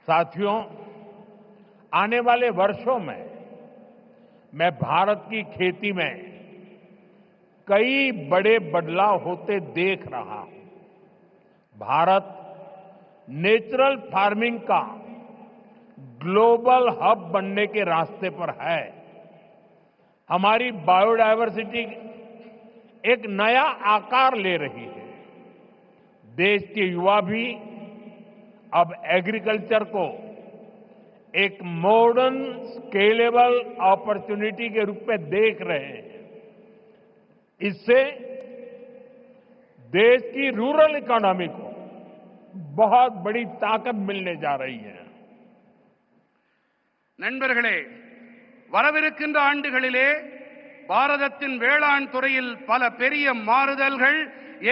साथियों, आने वाले वर्षों में मैं भारत की खेती में कई बड़े बदलाव होते देख रहा हूं। भारत नेचुरल फार्मिंग का ग्लोबल हब बनने के रास्ते पर है। हमारी बायोडायवर्सिटी एक नया आकार ले रही है। देश के युवा भी अब एग्रीकल्चर को एक मॉडर्न स्केलेबल अपॉर्चुनिटी के रूप में देख रहे हैं। इससे देश की रूरल इकोनॉमी को बहुत बड़ी ताकत मिलने जा रही है। நண்பர்களே, வரவிருக்கின்ற ஆண்டுகளிலே பாரதத்தின் வேளாண் துறையில் பல பெரிய மாறுதல்கள்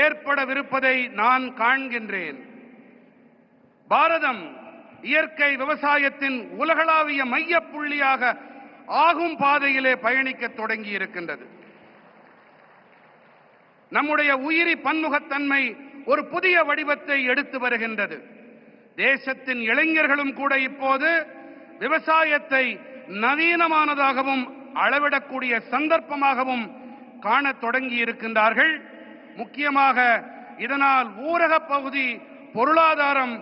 ஏற்படவிருப்பதை நான் காண்கின்றேன். பாரதம் இயற்கை விவசாயத்தின் உலகளாவிய மையப்புள்ளியாக ஆகும் பாதையிலே பயணிக்க தொடங்கி இருக்கின்றது. நம்முடைய உயிரி பன்முகத்தன்மை ஒரு புதிய வடிவத்தை எடுத்து வருகின்றது. தேசத்தின் இளைஞர்களும் கூட இப்போது விவசாயத்தை நவீனமானதாகவும் அளவிடக்கூடிய சந்தர்ப்பமாகவும் காணத் தொடங்கி இருக்கின்றார்கள். முக்கியமாக இதனால் ஊரக பகுதி பொருளாதாரம்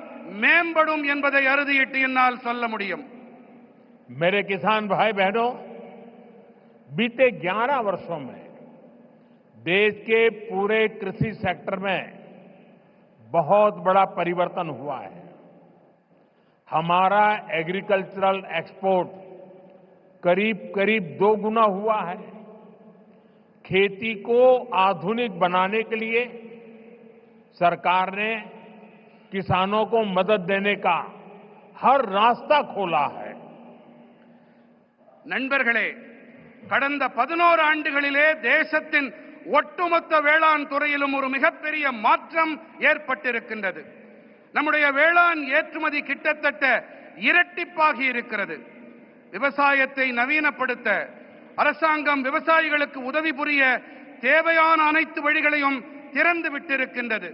மேம்படும் என்பதை அறுதியிட்டு என்னால் சொல்ல முடியும். मेरे किसान भाई बहनों, बीते 11 वर्षों में देश के पूरे कृषि सेक्टर में बहुत बड़ा परिवर्तन हुआ है। हमारा एग्रीकल्चरल एक्सपोर्ट करीब करीब 2 गुना हुआ है। खेती को आधुनिक बनाने के लिए सरकार ने किसानों को मदद देने का हर रास्ता खोला है. நண்பர்களே, கடந்த 11 ஆண்டுகளிலே தேசத்தின் ஒட்டுமொத்த வேளாண் துறையிலும் ஒரு மிகப்பெரிய மாற்றம் ஏற்பட்டிருக்கின்றது. நம்முடைய வேளாண் ஏற்றுமதி கிட்டத்தட்ட இரட்டிப்பாகி இருக்கிறது. விவசாயத்தை நவீனப்படுத்த அரசாங்கம் விவசாயிகளுக்கு உதவி புரிய தேவையான அனைத்து வழிகளையும் திறந்து விட்டிருக்கின்றது.